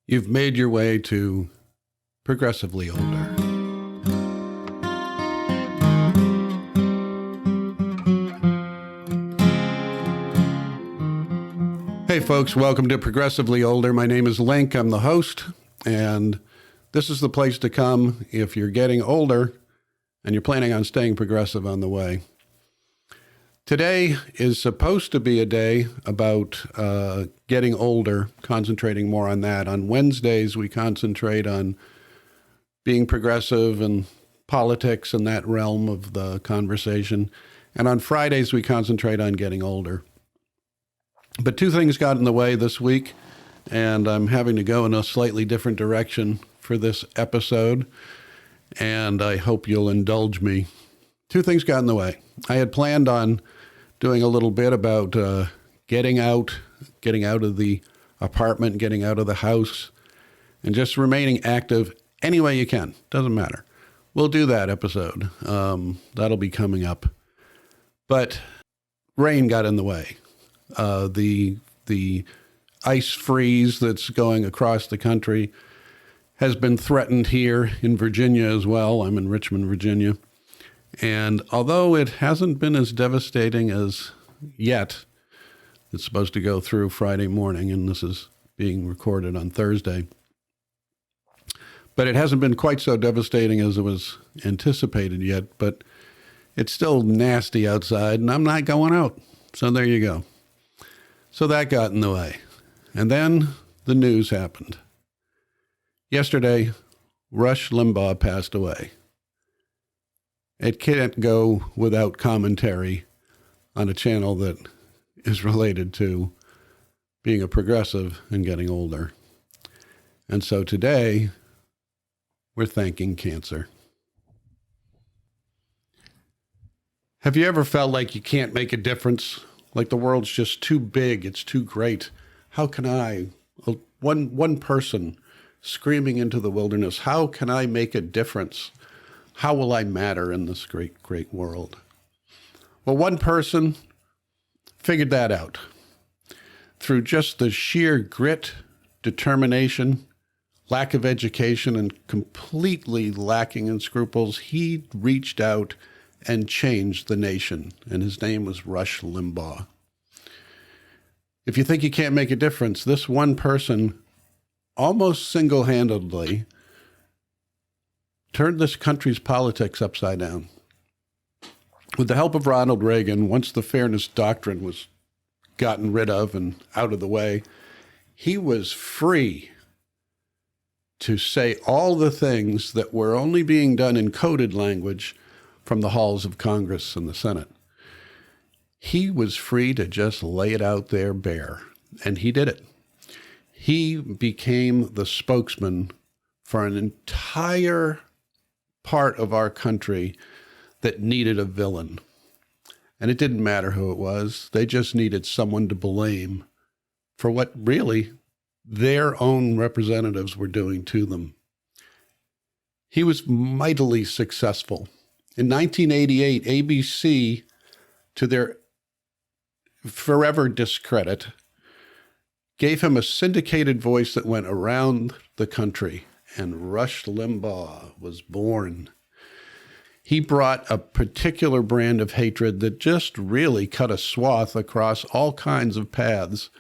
You've made your way to progressively older. Hey folks, welcome to Progressively Older. My name is Link. I'm the host, and this is the place to come if you're getting older and you're planning on staying progressive on the way. Today is supposed to be a day about getting older, concentrating more on that. On Wednesdays, we concentrate on being progressive and politics and that realm of the conversation. And on Fridays, we concentrate on getting older. But two things got in the way this week, and I'm having to go in a slightly different direction for this episode, and I hope you'll indulge me. Two things got in the way. I had planned on doing a little bit about getting out of the apartment, getting out of the house, and just remaining active any way you can. Doesn't matter. We'll do that episode. That'll be coming up. But rain got in the way. The ice freeze that's going across the country has been threatened here in Virginia as well. I'm in Richmond, Virginia. And although it hasn't been as devastating as yet, it's supposed to go through Friday morning, and this is being recorded on Thursday. But it hasn't been quite so devastating as it was anticipated yet, but it's still nasty outside, and I'm not going out. So there you go. So that got in the way. And then the news happened. Yesterday, Rush Limbaugh passed away. It can't go without commentary on a channel that is related to being a progressive and getting older. And so today, we're thanking cancer. Have you ever felt like you can't make a difference? Like the world's just too big, it's too great. How can I, one person screaming into the wilderness, how can I make a difference? How will I matter in this great, great world? Well, one person figured that out. Through just the sheer grit, determination, lack of education, and completely lacking in scruples, he reached out and changed the nation. And his name was Rush Limbaugh. If you think you can't make a difference, this one person almost single-handedly turned this country's politics upside down. With the help of Ronald Reagan, once the fairness doctrine was gotten rid of and out of the way, he was free to say all the things that were only being done in coded language from the halls of Congress and the Senate. He was free to just lay it out there bare, and he did it. He became the spokesman for an entire part of our country that needed a villain. And it didn't matter who it was. They just needed someone to blame for what really their own representatives were doing to them. He was mightily successful. In 1988, ABC, to their forever discredit, gave him a syndicated voice that went around the country. And Rush Limbaugh was born. He brought a particular brand of hatred that just really cut a swath across all kinds of paths,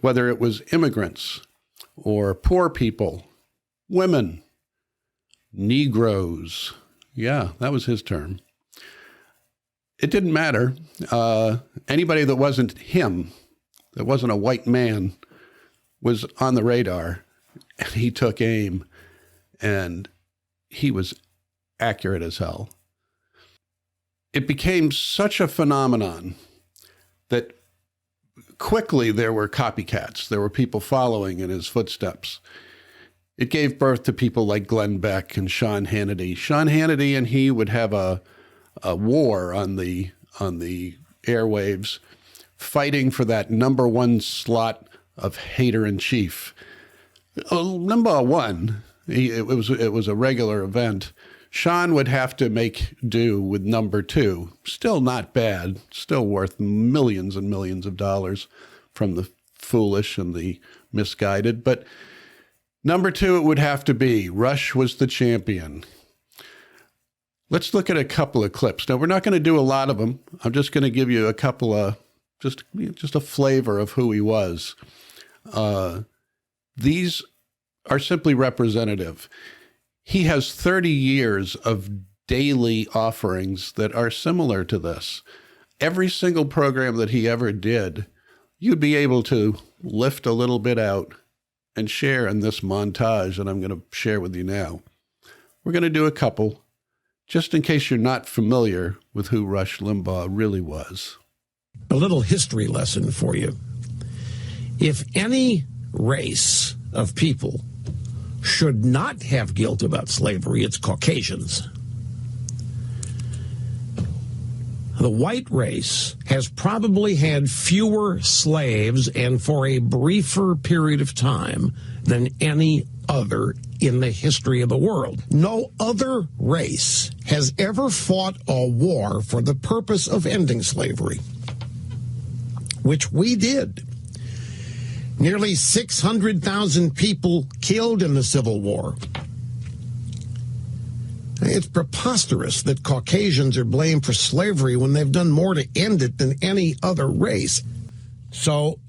whether it was immigrants or poor people, women, Negroes. Yeah, that was his term. It didn't matter. Anybody that wasn't him, that wasn't a white man, was on the radar. And he took aim, and he was accurate as hell. It became such a phenomenon that quickly there were copycats. There were people following in his footsteps. It gave birth to people like Glenn Beck and Sean Hannity. Sean Hannity and he would have a war on the airwaves, fighting for that number one slot of hater-in-chief. Limbaugh won. It was a regular event. Sean would have to make do with number two. Still not bad. Still worth millions and millions of dollars from the foolish and the misguided. But Number 2, it would have to be Rush was the champion. Let's look at a couple of clips. Now, we're not going to do a lot of them. I'm just going to give you a couple of, just a flavor of who he was. These are simply representative. He has 30 years of daily offerings that are similar to this. Every single program that he ever did, you'd be able to lift a little bit out and share in this montage that I'm going to share with you now. We're going to do a couple, just in case you're not familiar with who Rush Limbaugh really was. A little history lesson for you. If any race of people should not have guilt about slavery, it's Caucasians. The white race has probably had fewer slaves and for a briefer period of time than any other in the history of the world. No other race has ever fought a war for the purpose of ending slavery, which we did. Nearly 600,000 people killed in the Civil War. It's preposterous that Caucasians are blamed for slavery when they've done more to end it than any other race. So,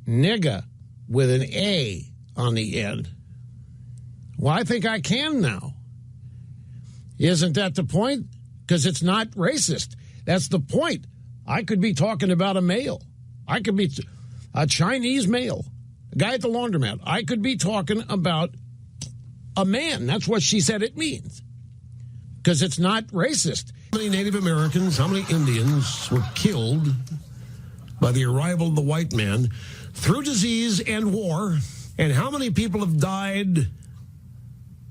nigga with an A on the end. Well, I think I can now. Isn't that the point? Because it's not racist. That's the point. I could be talking about a male. I could be a Chinese male, a guy at the laundromat. I could be talking about a man. That's what she said it means. Because it's not racist. How many Native Americans, how many Indians were killed by the arrival of the white man through disease and war? And how many people have died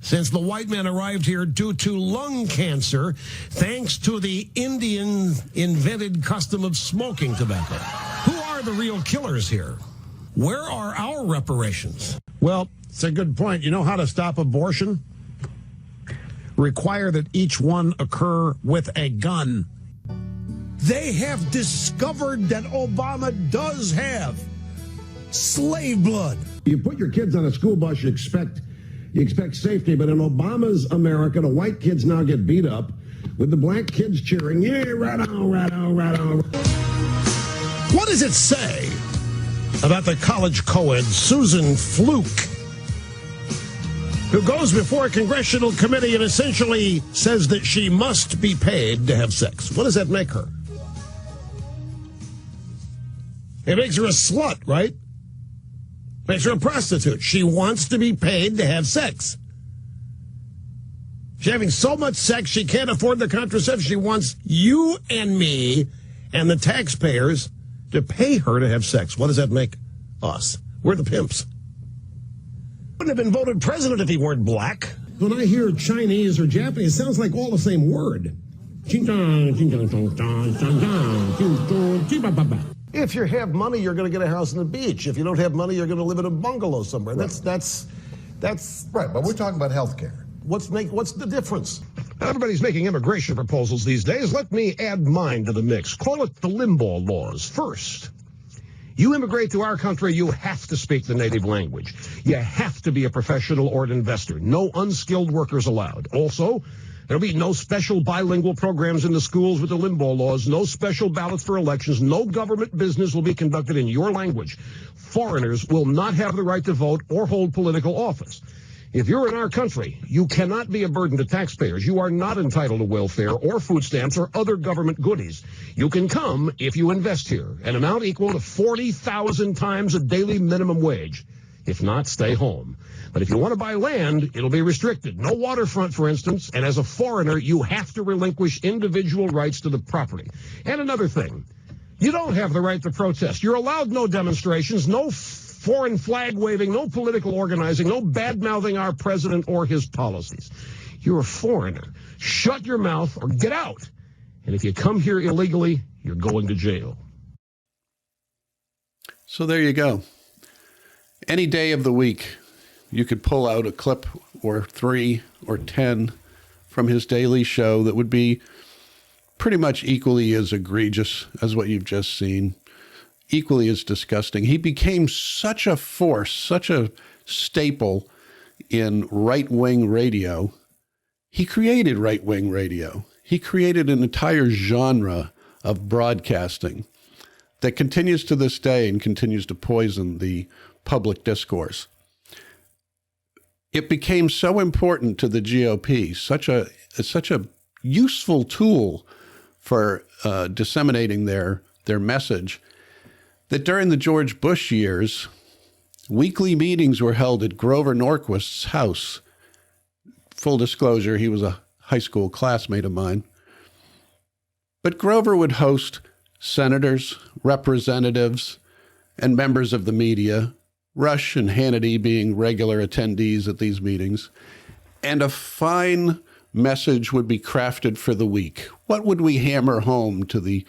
since the white man arrived here due to lung cancer, thanks to the Indian invented custom of smoking tobacco? Who are the real killers here? Where are our reparations? Well, it's a good point. You know how to stop abortion? Require that each one occur with a gun. They have discovered that Obama does have slave blood. You put your kids on a school bus, you expect safety, but in Obama's America, the white kids now get beat up with the black kids cheering, yeah, right on, right on, right on. What does it say about the college co-ed Susan Fluke, who goes before a congressional committee and essentially says that she must be paid to have sex? What does that make her? It makes her a slut, right? Makes her a prostitute. She wants to be paid to have sex. She's having so much sex she can't afford the contraception. She wants you and me and the taxpayers to pay her to have sex. What does that make us? We're the pimps. Wouldn't have been voted president if he weren't black. When I hear Chinese or Japanese, it sounds like all the same word. If you have money, you're going to get a house on the beach. If you don't have money, you're going to live in a bungalow somewhere. Right. That's right. But we're talking about health care. What's the difference? Everybody's making immigration proposals these days. Let me add mine to the mix. Call it the Limbaugh laws. First, you immigrate to our country, you have to speak the native language. You have to be a professional or an investor. No unskilled workers allowed. Also, there'll be no special bilingual programs in the schools with the Limbaugh laws, no special ballots for elections, no government business will be conducted in your language. Foreigners will not have the right to vote or hold political office. If you're in our country, you cannot be a burden to taxpayers. You are not entitled to welfare or food stamps or other government goodies. You can come if you invest here, an amount equal to 40,000 times a daily minimum wage. If not, stay home. But if you want to buy land, it'll be restricted. No waterfront, for instance, and as a foreigner, you have to relinquish individual rights to the property. And another thing, you don't have the right to protest. You're allowed no demonstrations, no foreign flag waving, no political organizing, no bad-mouthing our president or his policies. You're a foreigner. Shut your mouth or get out. And if you come here illegally, you're going to jail. So there you go. Any day of the week, you could pull out a clip or 3 or 10 from his daily show that would be pretty much equally as egregious as what you've just seen, equally as disgusting. He became such a force, such a staple in right-wing radio. He created right-wing radio. He created an entire genre of broadcasting that continues to this day and continues to poison the public discourse. It became so important to the GOP, such a useful tool for disseminating their message, that during the George Bush years, weekly meetings were held at Grover Norquist's house. Full disclosure, he was a high school classmate of mine. But Grover would host senators, representatives, and members of the media, Rush and Hannity being regular attendees at these meetings, and a fine message would be crafted for the week. What would we hammer home to the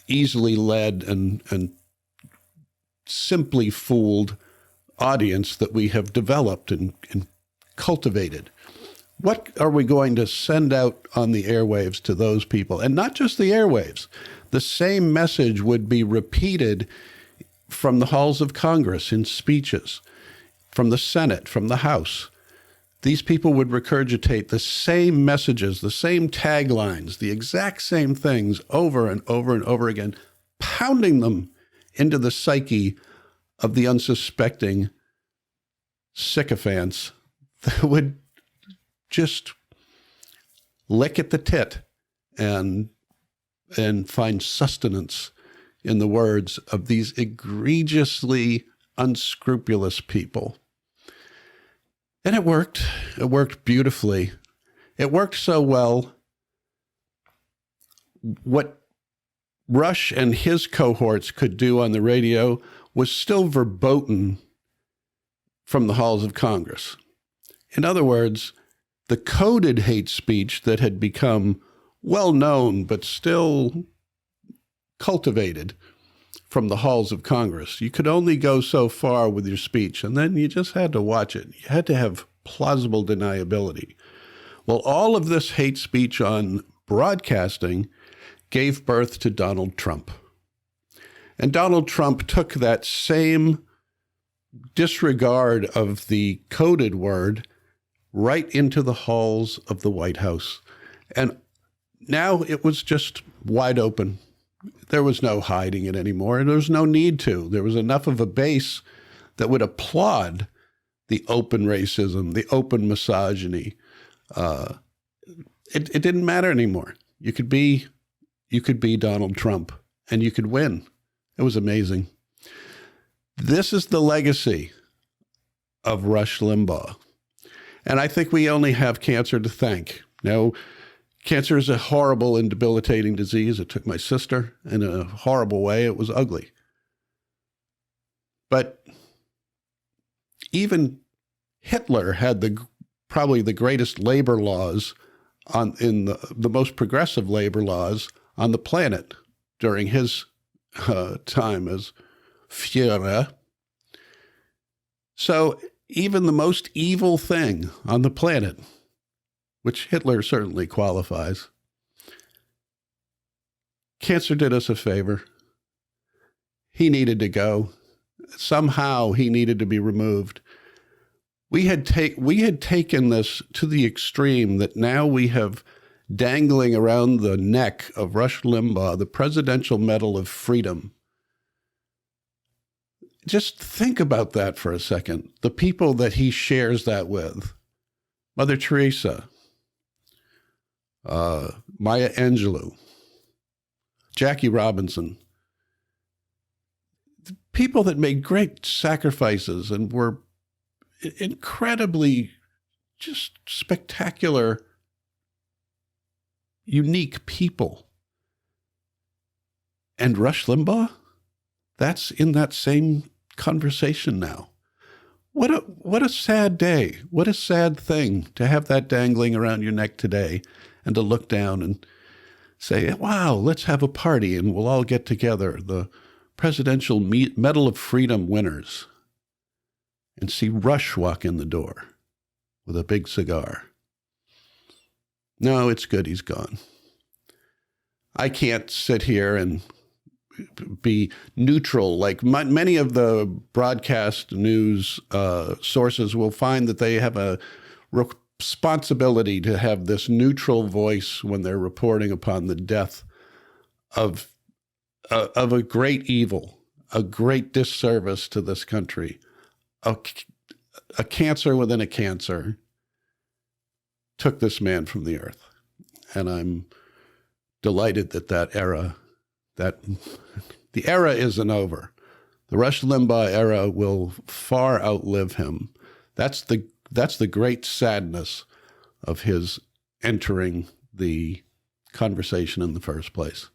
easily led and simply fooled audience that we have developed and cultivated? What are we going to send out on the airwaves to those people? And not just the airwaves. The same message would be repeated from the halls of Congress in speeches, from the Senate, from the House. These people would regurgitate the same messages, the same taglines, the exact same things over and over and over again, pounding them into the psyche of the unsuspecting sycophants that would just lick at the tit and find sustenance in the words of these egregiously unscrupulous people. And it worked. It worked beautifully. It worked so well. What Rush and his cohorts could do on the radio was still verboten from the halls of Congress. In other words, the coded hate speech that had become well known but still cultivated from the halls of Congress. You could only go so far with your speech, and then you just had to watch it. You had to have plausible deniability. Well, all of this hate speech on broadcasting gave birth to Donald Trump. And Donald Trump took that same disregard of the coded word right into the halls of the White House. And now it was just wide open. There was no hiding it anymore, and there was no need to. There was enough of a base that would applaud the open racism, the open misogyny. It didn't matter anymore. You could be Donald Trump, and you could win. It was amazing. This is the legacy of Rush Limbaugh. And I think we only have cancer to thank. Now, cancer is a horrible and debilitating disease. It took my sister in a horrible way. It was ugly. But even Hitler had probably the greatest labor laws in the most progressive labor laws on the planet during his time as Führer. So even the most evil thing on the planet, which Hitler certainly qualifies, cancer did us a favor. He needed to go. Somehow he needed to be removed. We had taken this to the extreme that now we have dangling around the neck of Rush Limbaugh the Presidential Medal of Freedom. Just think about that for a second. The people that he shares that with: Mother Teresa, Maya Angelou, Jackie Robinson, the people that made great sacrifices and were incredibly just spectacular, unique people. And Rush Limbaugh, that's in that same conversation now. What a sad day. What a sad thing to have that dangling around your neck today and to look down and say, wow, let's have a party and we'll all get together, the Presidential Medal of Freedom winners, and see Rush walk in the door with a big cigar. No, it's good he's gone. I can't sit here and be neutral. Like many of the broadcast news sources will find that they have a responsibility to have this neutral voice when they're reporting upon the death of a great evil, a great disservice to this country, a cancer within a cancer took this man from the earth. And I'm delighted that the era isn't over. The Rush Limbaugh era will far outlive him. That's the great sadness of his entering the conversation in the first place.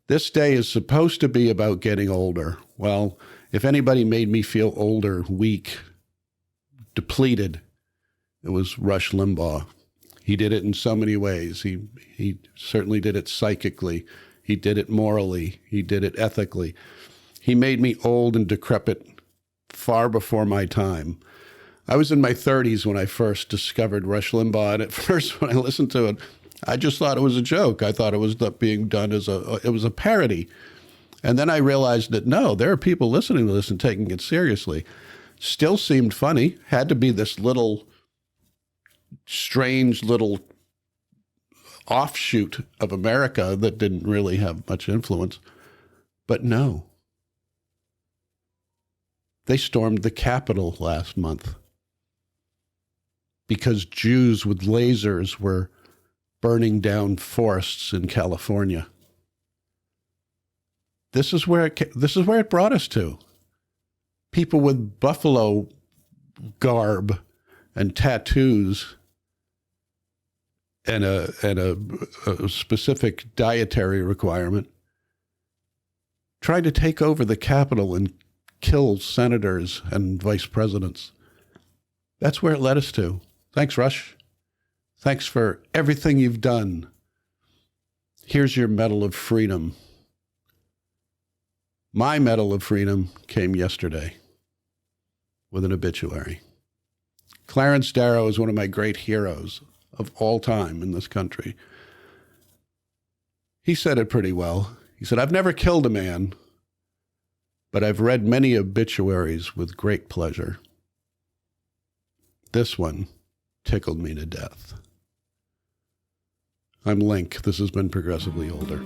This day is supposed to be about getting older. Well, if anybody made me feel older, weak, depleted, it was Rush Limbaugh. He did it in so many ways. He certainly did it psychically. He did it morally. He did it ethically. He made me old and decrepit far before my time. I was in my 30s when I first discovered Rush Limbaugh, and at first when I listened to it, I just thought it was a joke. I thought it was being done as a parody. And then I realized that no, there are people listening to this and taking it seriously. Still seemed funny. Had to be this little strange little offshoot of America that didn't really have much influence. But no. They stormed the Capitol last month because Jews with lasers were burning down forests in California. This is where it brought us to. People with buffalo garb and tattoos and a specific dietary requirement trying to take over the Capitol and kill senators and vice presidents. That's where it led us to. Thanks, Rush. Thanks for everything you've done. Here's your Medal of Freedom. My Medal of Freedom came yesterday with an obituary. Clarence Darrow is one of my great heroes of all time in this country. He said it pretty well. He said, "I've never killed a man, but I've read many obituaries with great pleasure. This one tickled me to death." I'm Link. This has been Progressively Older.